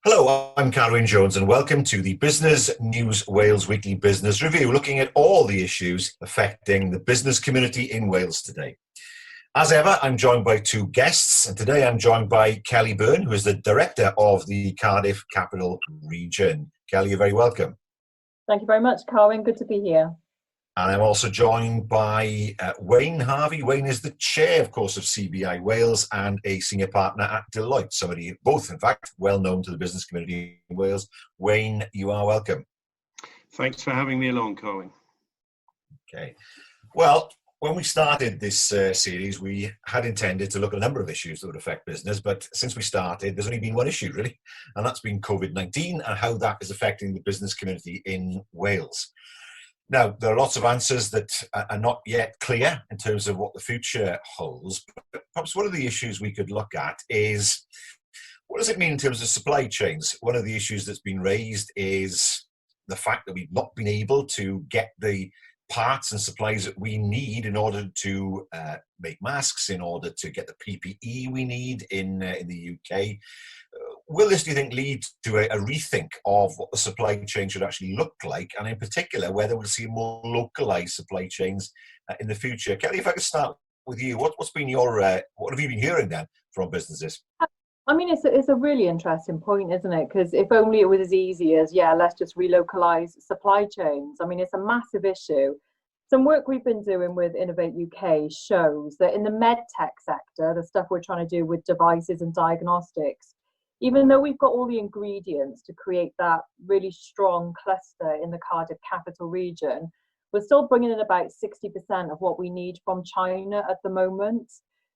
Hello, I'm Carwyn Jones and welcome to the Business News Wales Weekly Business Review, looking at all the issues affecting the business community in Wales today. As ever, I'm joined by two guests, and today I'm joined by Kellie Beirne, who is the Director of the Cardiff Capital Region. Kellie, you're very welcome. Thank you very much, Carwyn. Good to be here. And I'm also joined by Wayne Harvey. Wayne is the chair, of course, of CBI Wales and a senior partner at Deloitte. Somebody, both, in fact, well known to the business community in Wales. Wayne, you are welcome. Thanks for having me along, Carwyn. Okay. Well, when we started this series, we had intended to look at a number of issues that would affect business. But since we started, there's only been one issue, really, and that's been COVID-19 and how that is affecting the business community in Wales. Now, there are lots of answers that are not yet clear in terms of what the future holds. But perhaps one of the issues we could look at is, what does it mean in terms of supply chains? One of the issues that's been raised is the fact that we've not been able to get the parts and supplies that we need in order to make masks, in order to get the PPE we need in the UK. Will this, do you think, lead to a rethink of what the supply chain should actually look like, and in particular, whether we'll see more localised supply chains in the future? Kellie, if I could start with you, what's been your what have you been hearing then from businesses? I mean, it's a really interesting point, isn't it? Because if only it was as easy as, let's just relocalise supply chains. I mean, it's a massive issue. Some work we've been doing with Innovate UK shows that in the med tech sector, the stuff we're trying to do with devices and diagnostics, even though we've got all the ingredients to create that really strong cluster in the Cardiff capital region, we're still bringing in about 60% of what we need from China at the moment.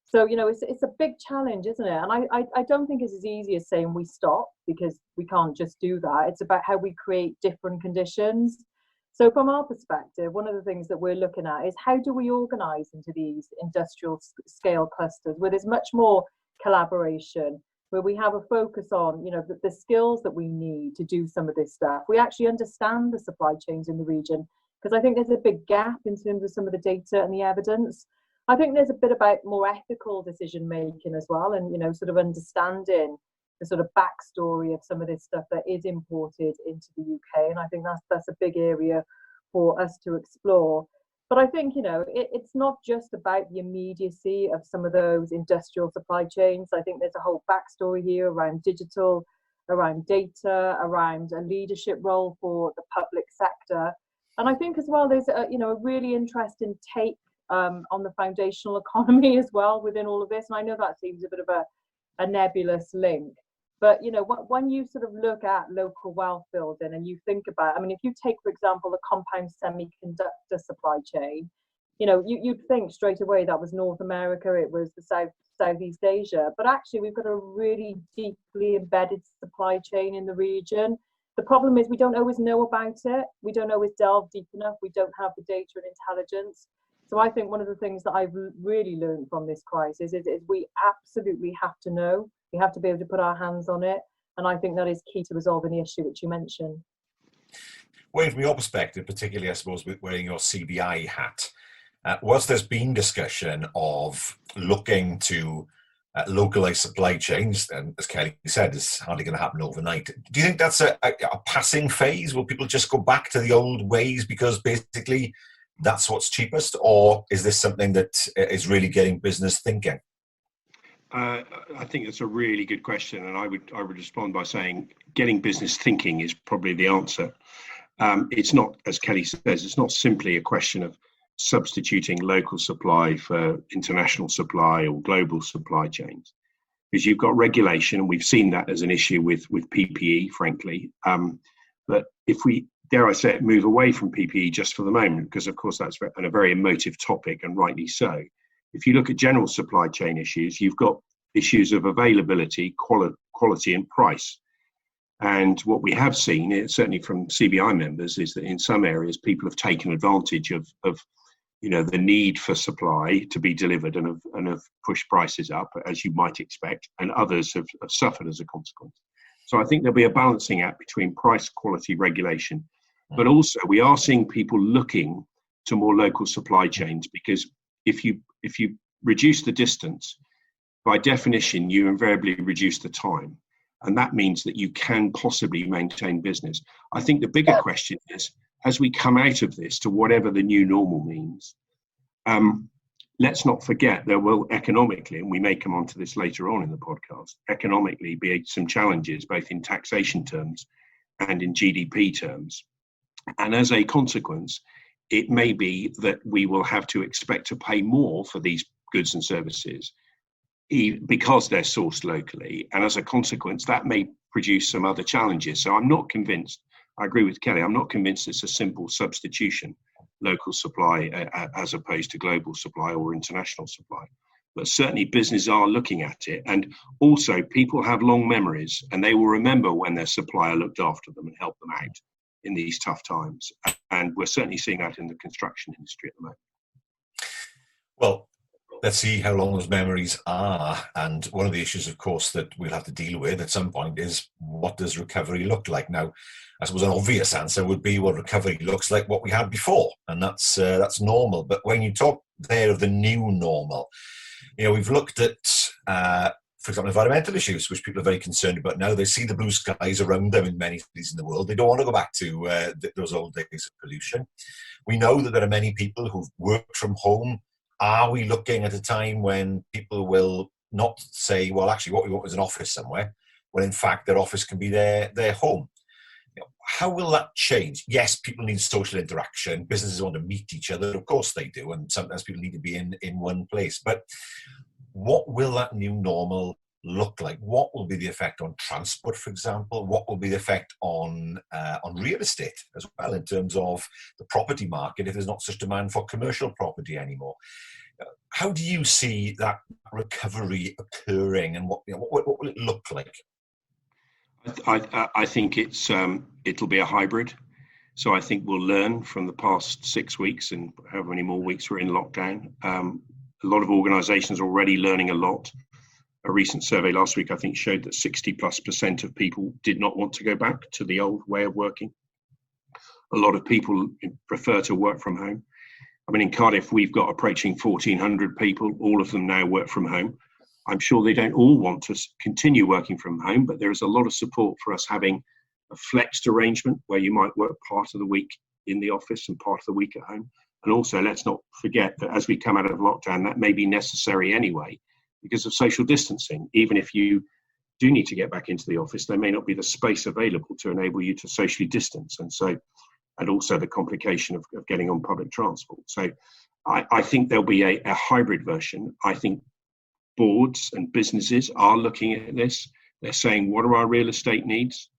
So, it's a big challenge, isn't it? And I don't think it's as easy as saying we stop, because we can't just do that. It's about how we create different conditions. So from our perspective, one of the things that we're looking at is how do we organise into these industrial scale clusters where there's much more collaboration, where we have a focus on, the skills that we need to do some of this stuff. We actually understand the supply chains in the region, because I think there's a big gap in terms of some of the data and the evidence. I think there's a bit about more ethical decision making as well, and, sort of understanding the sort of backstory of some of this stuff that is imported into the UK. And I think that's a big area for us to explore. But I think, it's not just about the immediacy of some of those industrial supply chains. I think there's a whole backstory here around digital, around data, around a leadership role for the public sector. And I think as well, there's a really interesting take on the foundational economy as well within all of this. And I know that seems a bit of a nebulous link. But, when you sort of look at local wealth building and you think about, if you take, for example, the compound semiconductor supply chain, you'd think straight away that was North America, it was the Southeast Asia. But actually, we've got a really deeply embedded supply chain in the region. The problem is we don't always know about it. We don't always delve deep enough. We don't have the data and intelligence. So I think one of the things that I've really learned from this crisis is we absolutely have to know. We have to be able to put our hands on it. And I think that is key to resolving the issue which you mentioned. Wayne, from your perspective, particularly, I suppose, with wearing your CBI hat, whilst there's been discussion of looking to localise supply chains, and as Kellie said, it's hardly going to happen overnight. Do you think that's a passing phase? Will people just go back to the old ways because basically that's what's cheapest? Or is this something that is really getting business thinking? I think that's a really good question, and I would respond by saying getting business thinking is probably the answer. It's not, as Kellie says, it's not simply a question of substituting local supply for international supply or global supply chains, because you've got regulation, and we've seen that as an issue with PPE, frankly. But if we, dare I say it, move away from PPE just for the moment, because of course that's a very emotive topic, and rightly so. If you look at general supply chain issues, you've got issues of availability, quality and price. And what we have seen, certainly from CBI members, is that in some areas people have taken advantage of the need for supply to be delivered and have pushed prices up, as you might expect, and others have suffered as a consequence. So I think there'll be a balancing act between price, quality, regulation. But also we are seeing people looking to more local supply chains, because if you reduce the distance, by definition, you invariably reduce the time. And that means that you can possibly maintain business. I think the bigger question is, as we come out of this to whatever the new normal means, let's not forget there will economically, and we may come on to this later on in the podcast, economically be some challenges, both in taxation terms and in GDP terms. And as a consequence, it may be that we will have to expect to pay more for these goods and services because they're sourced locally. And as a consequence, that may produce some other challenges. So I'm not convinced, I agree with Kellie, I'm not convinced it's a simple substitution, local supply as opposed to global supply or international supply. But certainly businesses are looking at it. And also people have long memories and they will remember when their supplier looked after them and helped them out in these tough times. And we're certainly seeing that in the construction industry at the moment. Well, let's see how long those memories are. And one of the issues, of course, that we'll have to deal with at some point is, what does recovery look like? Now, I suppose an obvious answer would be, well, recovery looks like what we had before, and that's normal. But when you talk there of the new normal, we've looked at, for example, environmental issues, which people are very concerned about now. They see the blue skies around them in many cities in the world. They don't want to go back to those old days of pollution. We know that there are many people who've worked from home. Are we looking at a time when people will not say, well, actually what we want is an office somewhere, when in fact their office can be their home? How will that change? Yes, people need social interaction. Businesses want to meet each other. Of course they do. And sometimes people need to be in one place. But what will that new normal look like? What will be the effect on transport, for example? What will be the effect on real estate as well, in terms of the property market, if there's not such demand for commercial property anymore? How do you see that recovery occurring, and what will it look like? I think it'll be a hybrid. So I think we'll learn from the past 6 weeks and however many more weeks we're in lockdown. A lot of organisations are already learning a lot. A recent survey last week, I think, showed that 60+% of people did not want to go back to the old way of working. A lot of people prefer to work from home. I mean, in Cardiff, we've got approaching 1,400 people. All of them now work from home. I'm sure they don't all want to continue working from home, but there is a lot of support for us having a flexed arrangement where you might work part of the week in the office and part of the week at home. And also, let's not forget that as we come out of lockdown, that may be necessary anyway because of social distancing. Even if you do need to get back into the office, there may not be the space available to enable you to socially distance. And also the complication of getting on public transport. So I think there'll be a hybrid version. I think boards and businesses are looking at this. They're saying, what are our real estate needs?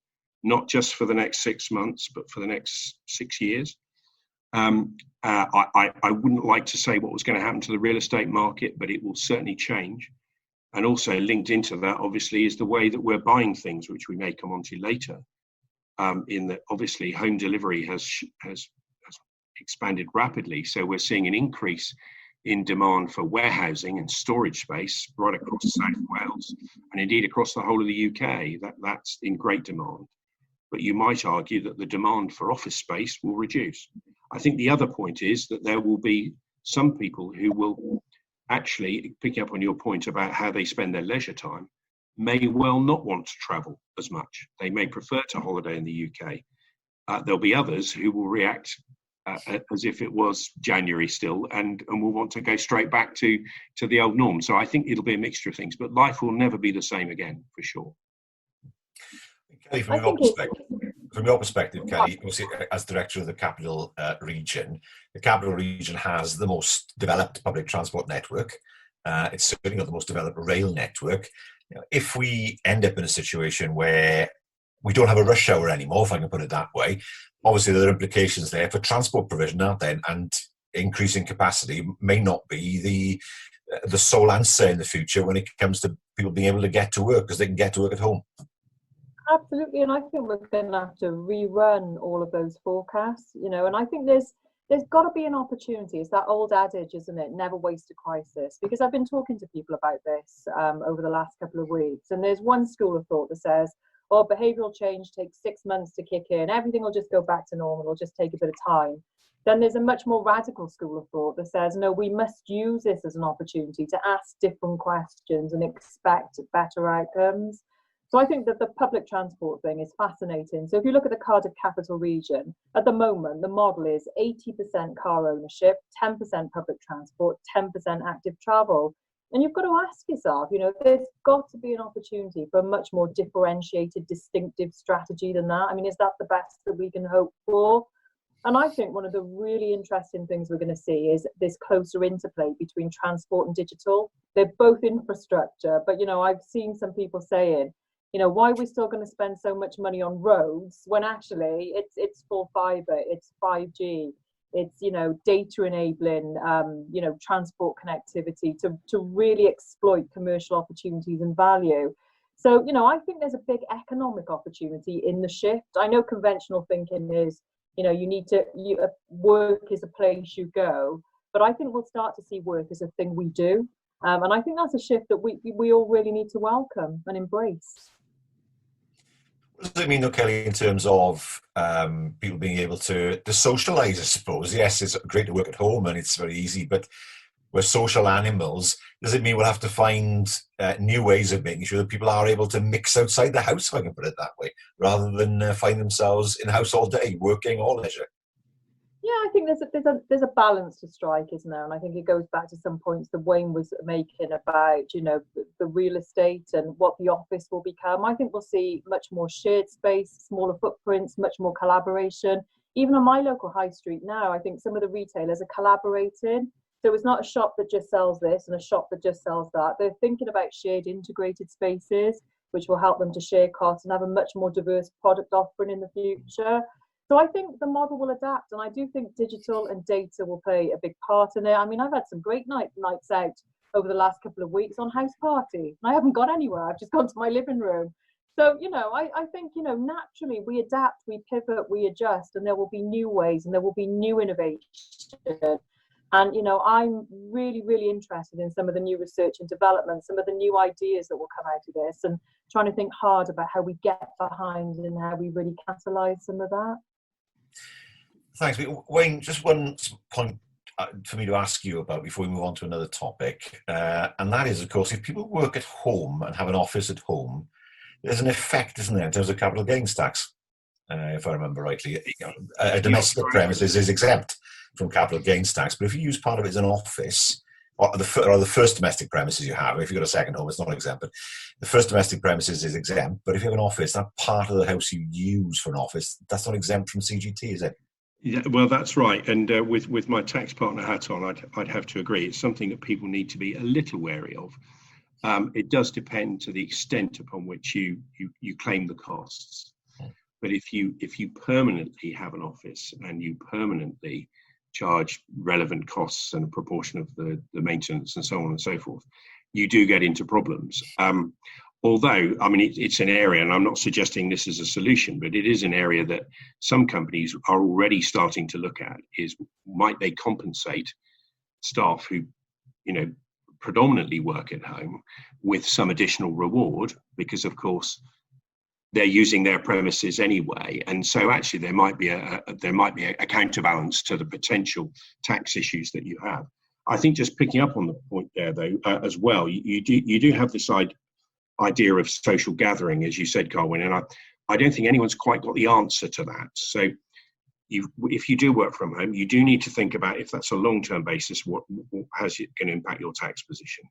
Not just for the next 6 months, but for the next 6 years. I wouldn't like to say what was going to happen to the real estate market, but it will certainly change. And also linked into that, obviously, is the way that we're buying things, which we may come on to later. In that, obviously, home delivery has expanded rapidly. So we're seeing an increase in demand for warehousing and storage space right across South Wales and indeed across the whole of the UK. That's in great demand. But you might argue that the demand for office space will reduce. I think the other point is that there will be some people who will actually, picking up on your point about how they spend their leisure time, may well not want to travel as much. They may prefer to holiday in the UK. There'll be others who will react as if it was January still and will want to go straight back to the old norm. So I think it'll be a mixture of things, but life will never be the same again, for sure. Kellie, from your perspective, Kellie, obviously, as director of the Capital Region, the Capital Region has the most developed public transport network. It's certainly got the most developed rail network. If we end up in a situation where we don't have a rush hour anymore, if I can put it that way, obviously there are implications there for transport provision, aren't there? And increasing capacity may not be the sole answer in the future when it comes to people being able to get to work because they can get to work at home. Absolutely, and I think we're going to have to rerun all of those forecasts, and I think there's got to be an opportunity. It's that old adage, isn't it? Never waste a crisis. Because I've been talking to people about this over the last couple of weeks, and there's one school of thought that says, oh, behavioural change takes 6 months to kick in. Everything will just go back to normal. It'll just take a bit of time. Then there's a much more radical school of thought that says, no, we must use this as an opportunity to ask different questions and expect better outcomes. So I think that the public transport thing is fascinating. So if you look at the Cardiff capital region, at the moment, the model is 80% car ownership, 10% public transport, 10% active travel. And you've got to ask yourself, there's got to be an opportunity for a much more differentiated, distinctive strategy than that. I mean, is that the best that we can hope for? And I think one of the really interesting things we're going to see is this closer interplay between transport and digital. They're both infrastructure, but, I've seen some people saying, why are we still going to spend so much money on roads when actually it's full fibre, it's 5G, it's, data enabling, transport connectivity to really exploit commercial opportunities and value. So, I think there's a big economic opportunity in the shift. I know conventional thinking is, work is a place you go, but I think we'll start to see work as a thing we do. And I think that's a shift that we all really need to welcome and embrace. What does it mean, though, Kellie, in terms of people being able to socialise, I suppose? Yes, it's great to work at home and it's very easy, but we're social animals. Does it mean we'll have to find new ways of making sure that people are able to mix outside the house, if I can put it that way, rather than find themselves in the house all day, working or leisure? Yeah, I think there's a balance to strike, isn't there? And I think it goes back to some points that Wayne was making about, the real estate and what the office will become. I think we'll see much more shared space, smaller footprints, much more collaboration. Even on my local high street now, I think some of the retailers are collaborating. So it's not a shop that just sells this and a shop that just sells that. They're thinking about shared integrated spaces, which will help them to share costs and have a much more diverse product offering in the future. So I think the model will adapt, and I do think digital and data will play a big part in it. I mean, I've had some great nights out over the last couple of weeks on house party, and I haven't gone anywhere. I've just gone to my living room. So, I think, naturally we adapt, we pivot, we adjust, and there will be new ways and there will be new innovation. And, I'm really, really interested in some of the new research and development, some of the new ideas that will come out of this, and trying to think hard about how we get behind and how we really catalyse some of that. Thanks. Wayne, just one point for me to ask you about before we move on to another topic. And that is, of course, if people work at home and have an office at home, there's an effect, isn't there, in terms of capital gains tax, if I remember rightly. A domestic premises is exempt from capital gains tax, but if you use part of it as an office, or the first domestic premises you have, if you've got a second home, it's not exempt, but the first domestic premises is exempt. But if you have an office, that part of the house you use for an office, that's not exempt from CGT, is it? Yeah, well, that's right. And with my tax partner hat on, I'd have to agree. It's something that people need to be a little wary of. It does depend to the extent upon which you claim the costs. But if you permanently have an office and you permanently charge relevant costs and a proportion of the maintenance and so on and so forth, you do get into problems. Although, I mean, it's an area, and I'm not suggesting this is a solution, but it is an area that some companies are already starting to look at, is might they compensate staff who, predominantly work at home with some additional reward, because of course they're using their premises anyway. And so actually there might be a counterbalance to the potential tax issues that you have. I think just picking up on the point there, though, as well, you do have this idea of social gathering, as you said, Carwyn, and I don't think anyone's quite got the answer to that. So if you do work from home, you do need to think about, if that's a long-term basis, how's it going to impact your tax position.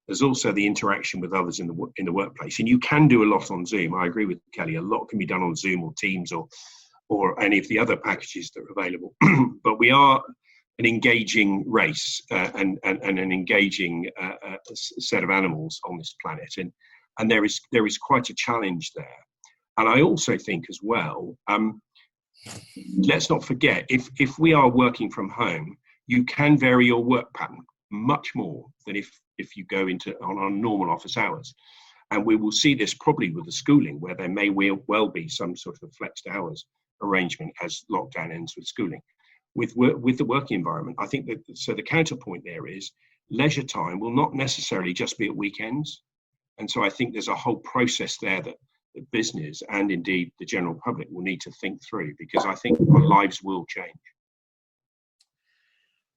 There's also the interaction with others in the workplace, and you can do a lot on Zoom. I agree with Kellie, a lot can be done on Zoom or Teams or any of the other packages that are available. But we are an engaging race and an engaging set of animals on this planet, and there is quite a challenge there. And I also think as well, let's not forget, if we are working from home, you can vary your work pattern much more than if you go on normal office hours. And we will see this probably with the schooling, where there may well be some sort of flexed hours arrangement as lockdown ends with schooling. With the working environment, I think that, so the counterpoint there is leisure time will not necessarily just be at weekends. And so I think there's a whole process there that the business and indeed the general public will need to think through, because I think our lives will change.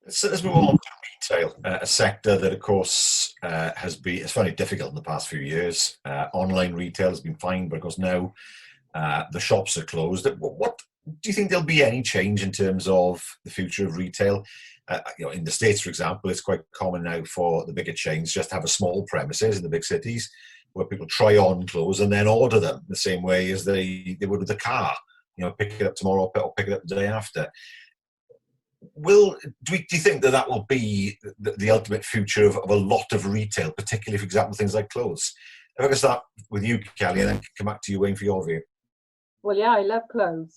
So let's move on to retail, a sector that, of course, has found it difficult in the past few years. Online retail has been fine, but of course now the shops are closed. What do you think there'll be any change in terms of the future of retail? In the States, for example, it's quite common now for the bigger chains just to have a small premises in the big cities where people try on clothes and then order them the same way as they would with a car. Pick it up tomorrow or pick it up the day after. Do you think that will be the ultimate future of a lot of retail, particularly, for example, things like clothes? If I can start with you, Kellie, and then come back to you, Wayne, for your view. Well, yeah, I love clothes.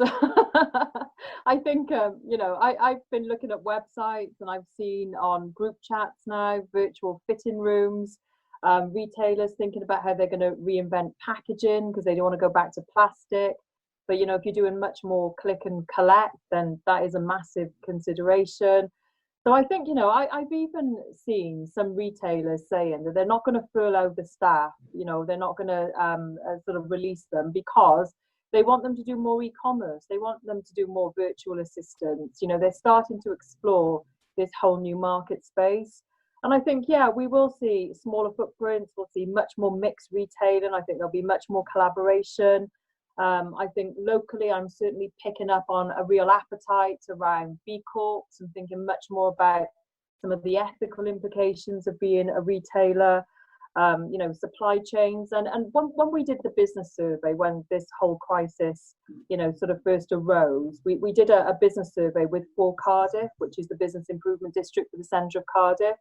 I think, I've been looking at websites and I've seen on group chats now, virtual fitting rooms, retailers thinking about how they're going to reinvent packaging because they don't want to go back to plastic. But, if you're doing much more click and collect, then that is a massive consideration. So I think, I've even seen some retailers saying that they're not going to furlough the staff, they're not going to sort of release them because they want them to do more e-commerce. They want them to do more virtual assistants. They're starting to explore this whole new market space. And I think, we will see smaller footprints. We'll see much more mixed retailing. I think there'll be much more collaboration. I think locally, I'm certainly picking up on a real appetite around B Corps and thinking much more about some of the ethical implications of being a retailer, supply chains. And when we did the business survey, when this whole crisis, sort of first arose, we did a business survey with Cardiff, which is the business improvement district for the centre of Cardiff.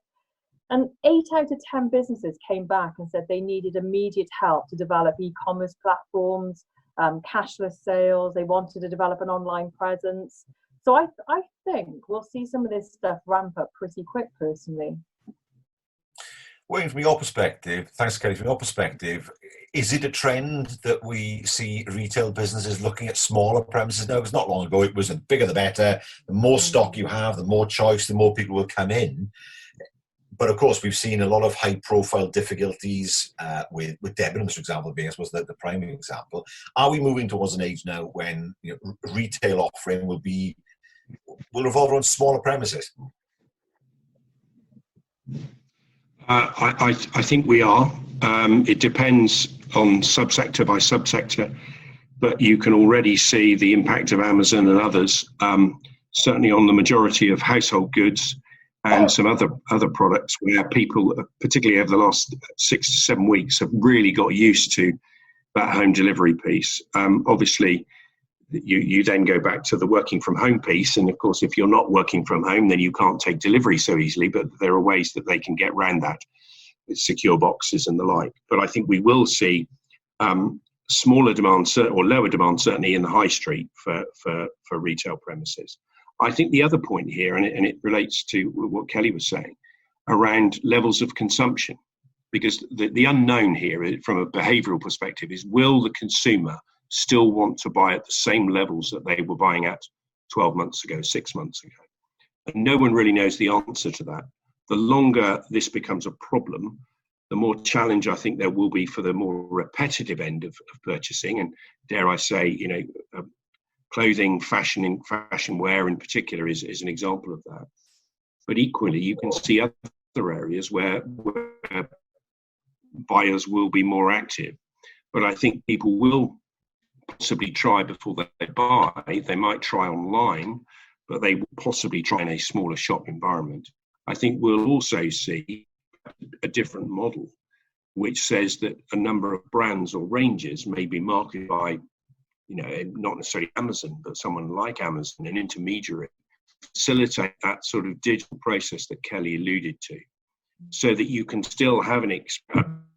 And 8 out of 10 businesses came back and said they needed immediate help to develop e-commerce platforms, cashless sales. They wanted to develop an online presence. So I think we'll see some of this stuff ramp up pretty quick, personally. Wayne, from your perspective, thanks, Kellie, from your perspective, is it a trend that we see retail businesses looking at smaller premises now? Because not long ago, it was the bigger the better. The more stock you have, the more choice, the more people will come in. But of course, we've seen a lot of high-profile difficulties with Debenhams, for example, being, I suppose, the primary example. Are we moving towards an age now when retail offering will revolve around smaller premises? I think we are. It depends on subsector by subsector, but you can already see the impact of Amazon and others, certainly on the majority of household goods and some other products where people, particularly over the last 6 to 7 weeks, have really got used to that home delivery piece. Obviously, you then go back to the working from home piece. And of course, if you're not working from home, then you can't take delivery so easily, but there are ways that they can get around that with secure boxes and the like. But I think we will see smaller demand or lower demand, certainly in the high street for retail premises. I think the other point here, and it relates to what Kellie was saying, around levels of consumption, because the unknown here from a behavioural perspective is, will the consumer still want to buy at the same levels that they were buying at 12 months ago, 6 months ago? And no one really knows the answer to that. The longer this becomes a problem, the more challenge I think there will be for the more repetitive end of purchasing. And dare I say, clothing, fashion wear in particular is an example of that. But equally, you can see other areas where buyers will be more active. But I think people will possibly try before they buy. They might try online, but they will possibly try in a smaller shop environment. I think we'll also see a different model, which says that a number of brands or ranges may be marketed by, not necessarily Amazon, but someone like Amazon, an intermediary, facilitate that sort of digital process that Kellie alluded to, so that you can still have a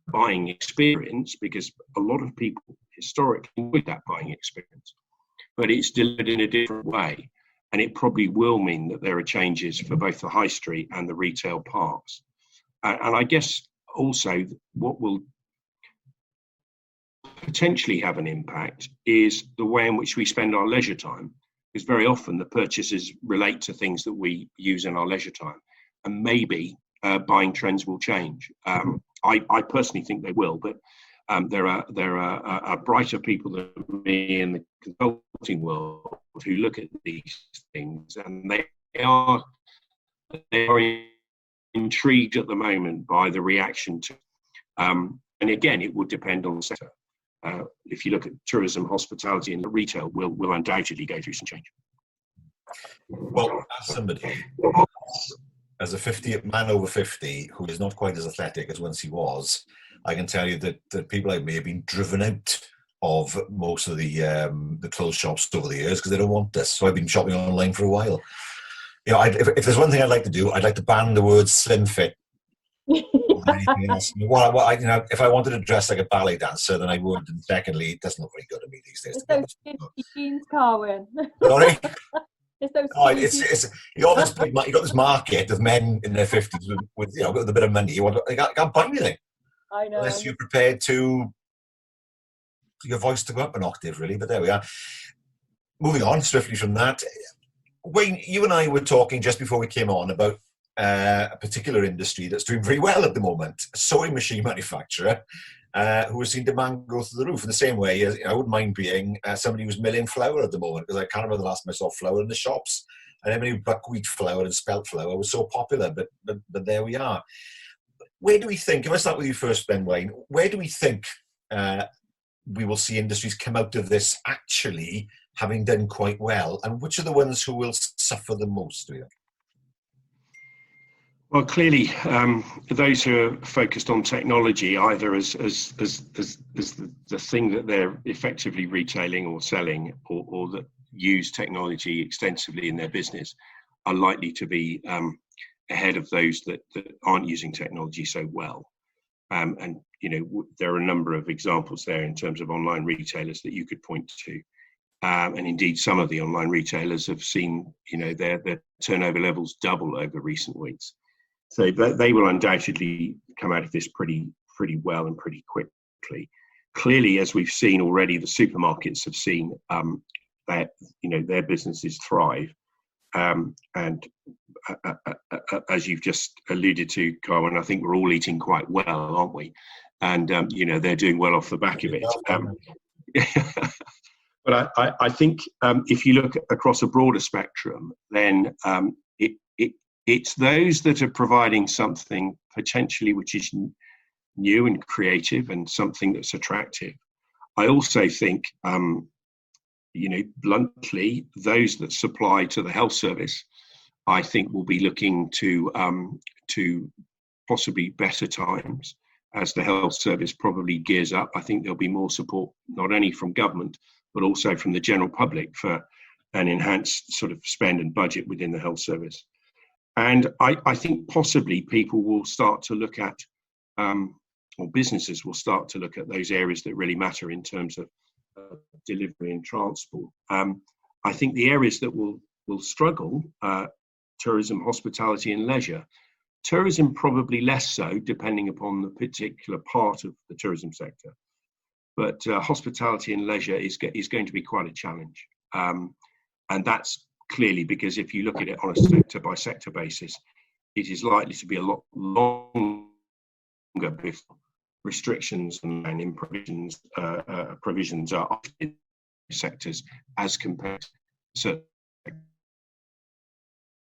buying experience, because a lot of people historically enjoy that buying experience, but it's delivered in a different way. And it probably will mean that there are changes for both the high street and the retail parks. And I guess also what will potentially have an impact is the way in which we spend our leisure time, because very often the purchases relate to things that we use in our leisure time, and maybe buying trends will change. I personally think they will, but there are brighter people than me in the consulting world who look at these things, and they are they are intrigued at the moment by the reaction to. And again, it would depend on the sector. If you look at tourism, hospitality, and retail, will undoubtedly go through some change. Well, as somebody, as a man over 50 who is not quite as athletic as once he was, I can tell you that people like me have been driven out of most of the clothes shops over the years because they don't want this. So I've been shopping online for a while. You know, if there's one thing I'd like to do, I'd like to ban the word slim fit. Anything else. If I wanted to dress like a ballet dancer, then I would. And secondly, it doesn't look very good on me these days. It's those skinny jeans, Carwyn. Sorry? It's those it's you got this market of men in their 50s with a bit of money. They can't buy anything. I know. Unless you're prepared to your voice to go up an octave, really. But there we are. Moving on swiftly from that, Wayne, you and I were talking just before we came on about a particular industry that's doing very well at the moment, a sewing machine manufacturer who has seen demand go through the roof in the same way as I wouldn't mind being somebody who's milling flour at the moment, because I can't remember the last time I saw flour in the shops. And every buckwheat flour and spelt flour was so popular, but there we are. Where do we think, if I start with you first, Ben, Wayne, where do we think we will see industries come out of this actually having done quite well, and which are the ones who will suffer the most, do you think? Well, clearly, those who are focused on technology, either as the thing that they're effectively retailing or selling, or that use technology extensively in their business, are likely to be ahead of those that aren't using technology so well. And there are a number of examples there in terms of online retailers that you could point to. And indeed, some of the online retailers have seen, their turnover levels double over recent weeks. So they will undoubtedly come out of this pretty well and pretty quickly. Clearly, as we've seen already, the supermarkets have seen that their businesses thrive. And as you've just alluded to, Carwyn, I think we're all eating quite well, aren't we? And they're doing well off the back of it. But I think if you look across a broader spectrum, then it's those that are providing something potentially which is new and creative and something that's attractive. I also think, bluntly, those that supply to the health service, I think will be looking to possibly better times as the health service probably gears up. I think there'll be more support, not only from government, but also from the general public for an enhanced sort of spend and budget within the health service. And I think possibly people will start to look at, or businesses will start to look at those areas that really matter in terms of delivery and transport. I think the areas that will struggle, tourism, hospitality and leisure. Tourism probably less so, depending upon the particular part of the tourism sector. But hospitality and leisure is going to be quite a challenge. And that's clearly because if you look at it on a sector by sector basis, it is likely to be a lot longer before restrictions and provisions are in sectors as compared to certain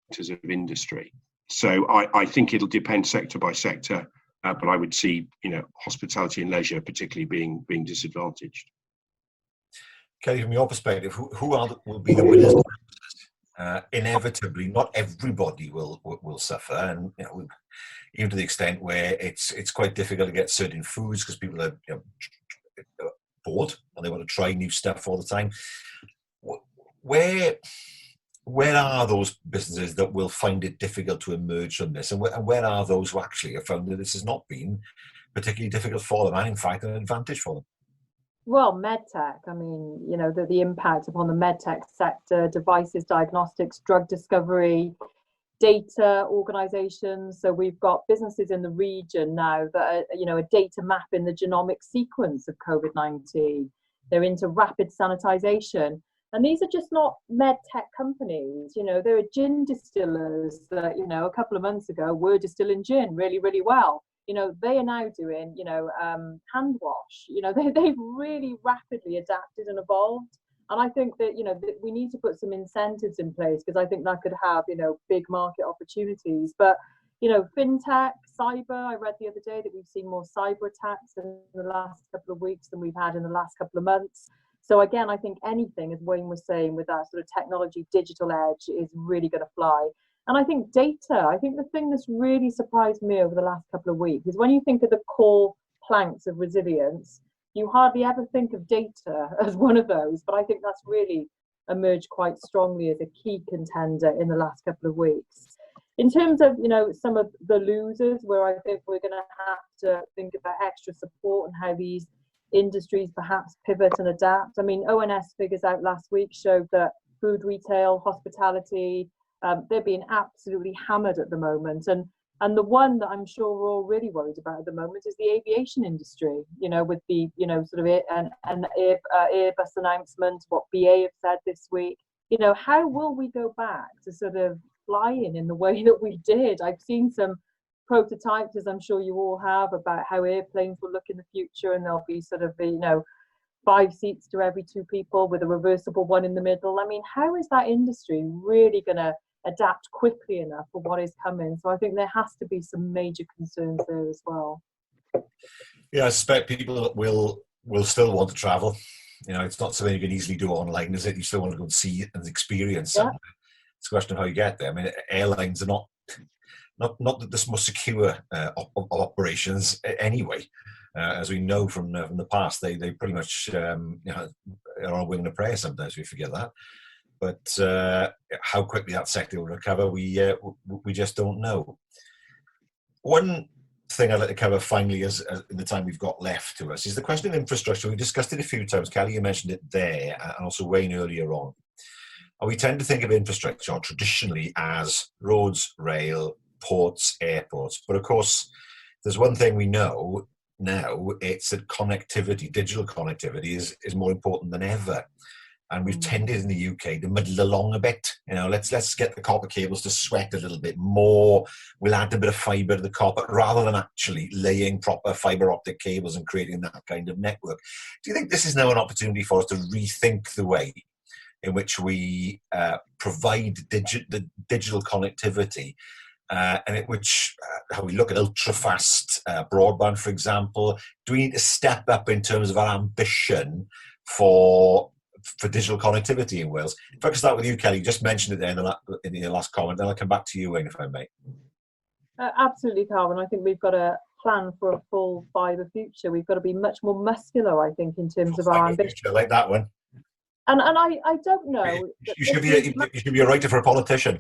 sectors of industry. So I think it'll depend sector by sector, but I would see hospitality and leisure particularly being disadvantaged. Kellie, from your perspective, who will be the winners? Inevitably, not everybody will suffer, and even to the extent where it's quite difficult to get certain foods because people are bored and they want to try new stuff all the time. Where are those businesses that will find it difficult to emerge from this, and where are those who actually have found that this has not been particularly difficult for them, and in fact an advantage for them? Well, medtech, I mean, the impact upon the medtech sector, devices, diagnostics, drug discovery, data organizations. So we've got businesses in the region now that are, a data map in the genomic sequence of COVID-19. They're into rapid sanitization. And these are just not medtech companies. There are gin distillers that, a couple of months ago were distilling gin really, really well. They are now doing, hand wash. They've really rapidly adapted and evolved. And I think that, that we need to put some incentives in place, because I think that could have, big market opportunities. But, fintech, cyber, I read the other day that we've seen more cyber attacks in the last couple of weeks than we've had in the last couple of months. So again, I think anything, as Wayne was saying, with that sort of technology, digital edge is really going to fly. And I think data, I think the thing that's really surprised me over the last couple of weeks is when you think of the core planks of resilience, you hardly ever think of data as one of those. But I think that's really emerged quite strongly as a key contender in the last couple of weeks. In terms of, some of the losers, where I think we're going to have to think about extra support and how these industries perhaps pivot and adapt. I mean, ONS figures out last week showed that food retail, hospitality, they're being absolutely hammered at the moment. And the one that I'm sure we're all really worried about at the moment is the aviation industry, with the, sort of an Airbus announcement, what BA have said this week. How will we go back to sort of flying in the way that we did? I've seen some prototypes, as I'm sure you all have, about how airplanes will look in the future, and there'll be sort of, 5 seats to every 2 people with a reversible one in the middle. I mean, how is that industry really going to adapt quickly enough for what is coming? So I think there has to be some major concerns there as well. Yeah, I suspect people will still want to travel. It's not something you can easily do online, is it? You still want to go and see it and experience it. It's a question of how you get there. I mean, airlines are not the most secure operations anyway. As we know from the past, they pretty much are on wing and prayer. Sometimes we forget that. But how quickly that sector will recover, we just don't know. One thing I'd like to cover finally, as in the time we've got left to us, is the question of infrastructure. We discussed it a few times. Kellie, you mentioned it there, and also Wayne earlier on. And we tend to think of infrastructure traditionally as roads, rail, ports, airports. But of course, there's one thing we know now, it's that connectivity, digital connectivity is more important than ever. And we've tended in the UK to muddle along a bit. Let's get the copper cables to sweat a little bit more. We'll add a bit of fibre to the copper rather than actually laying proper fibre optic cables and creating that kind of network. Do you think this is now an opportunity for us to rethink the way in which we provide the digital connectivity, and in which how we look at ultra-fast broadband, for example? Do we need to step up in terms of our ambition for digital connectivity in Wales? If I could start with you, Kellie, you just mentioned it there in the last comment, then I'll come back to you, Wayne, if I may. Absolutely, Carwyn. I think we've got a plan for a full fibre future. We've got to be much more muscular, I think, in terms of our ambition. I like that one. And I don't know. You should be a writer for a politician.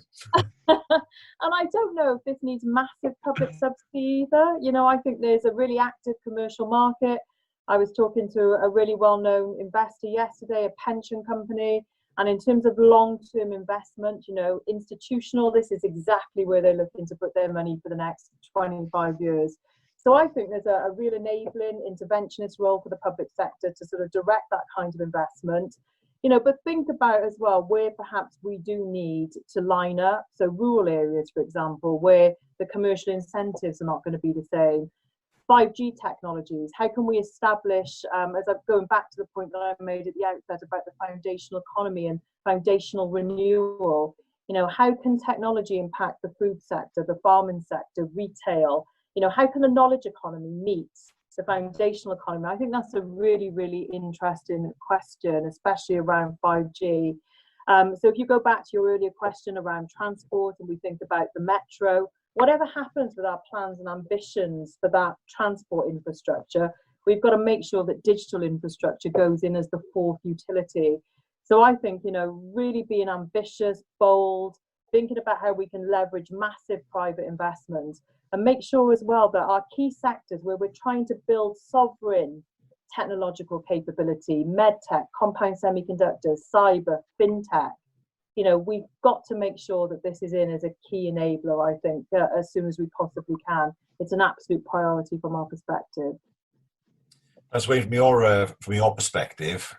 And I don't know if this needs massive public subsidy either. I think there's a really active commercial market. I was talking to a really well-known investor yesterday, a pension company, and in terms of long-term investment, institutional, this is exactly where they're looking to put their money for the next 25 years. So I think there's a real enabling interventionist role for the public sector to sort of direct that kind of investment. But think about as well where perhaps we do need to line up. So rural areas, for example, where the commercial incentives are not going to be the same. 5G technologies, how can we establish, as I'm going back to the point that I made at the outset about the foundational economy and foundational renewal, how can technology impact the food sector, the farming sector, retail? How can the knowledge economy meet the foundational economy? I think that's a really, really interesting question, especially around 5G. So if you go back to your earlier question around transport and we think about the metro, whatever happens with our plans and ambitions for that transport infrastructure, we've got to make sure that digital infrastructure goes in as the fourth utility. So I think, really being ambitious, bold, thinking about how we can leverage massive private investment and make sure as well that our key sectors where we're trying to build sovereign technological capability, medtech, compound semiconductors, cyber, fintech, we've got to make sure that this is in as a key enabler, I think, as soon as we possibly can. It's an absolute priority from our perspective. That's Wayne, from your perspective,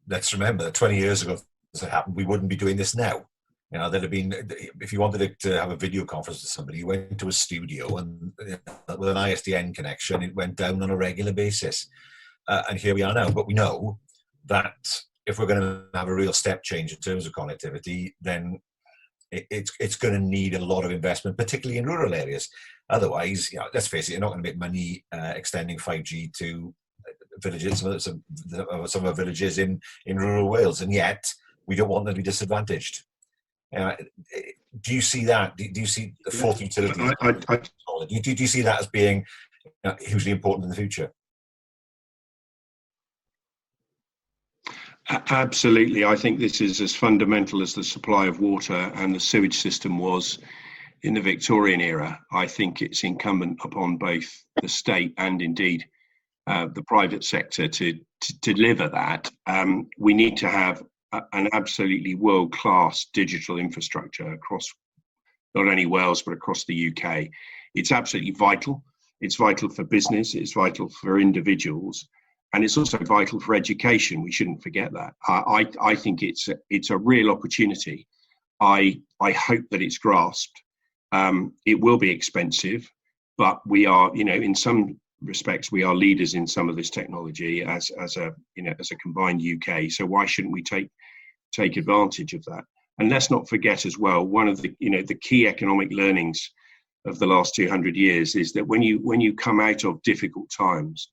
let's remember that 20 years ago, this had happened, we wouldn't be doing this now. There'd have been, if you wanted to have a video conference with somebody, you went to a studio and with an ISDN connection, it went down on a regular basis. And here we are now. But we know that if we're going to have a real step change in terms of connectivity, then it's going to need a lot of investment, particularly in rural areas. Otherwise, let's face it, you're not going to make money extending 5G to villages, some of our villages in rural Wales, and yet we don't want them to be disadvantaged. Do you see that? Do you see the fourth utility? Do you see that as being hugely important in the future? Absolutely. I think this is as fundamental as the supply of water and the sewage system was in the Victorian era. I think it's incumbent upon both the state and indeed the private sector to deliver that. We need to have an absolutely world-class digital infrastructure across not only Wales but across the UK. It's absolutely vital. It's vital for business. It's vital for individuals. And it's also vital for education. We shouldn't forget that. I think it's a real opportunity. I hope that it's grasped. It will be expensive, but we are, in some respects, we are leaders in some of this technology as a combined UK. So why shouldn't we take advantage of that? And let's not forget as well, one of the key economic learnings of the last 200 years is that when you come out of difficult times,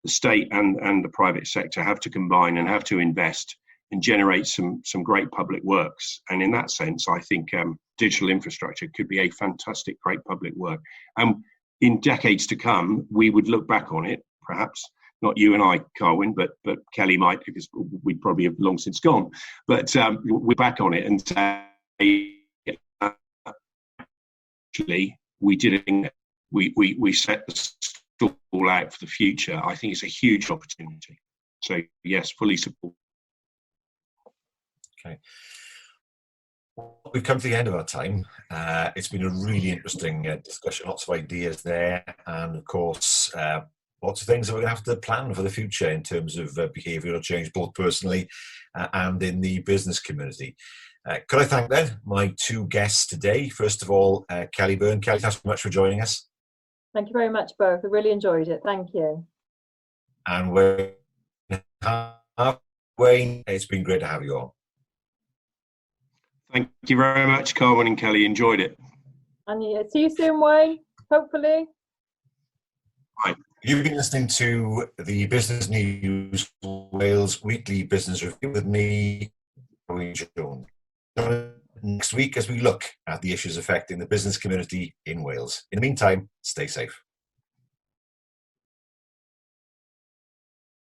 the state and the private sector have to combine and have to invest and generate some great public works. And in that sense, I think digital infrastructure could be a fantastic, great public work. And in decades to come, we would look back on it, perhaps not you and I, Carwyn, but Kellie might, because we'd probably have long since gone. But we're back on it and say, actually, we did it. We set the all out for the future. I think it's a huge opportunity. So yes, fully support. Okay. We've come to the end of our time. It's been a really interesting discussion, lots of ideas there, and of course lots of things that we're going to have to plan for the future in terms of behavioural change, both personally and in the business community. Could I thank then my two guests today? First of all, Kellie Beirne. Kellie, thanks so much for joining us. Thank you very much, both. I really enjoyed it. Thank you. And Wayne, it's been great to have you on. Thank you very much, Carwyn and Kellie. Enjoyed it. And see you soon, Wayne, hopefully. Right. You've been listening to the Business News Wales Weekly Business Review with me, Harvey. Join next week as we look at the issues affecting the business community in Wales. In the meantime, stay safe.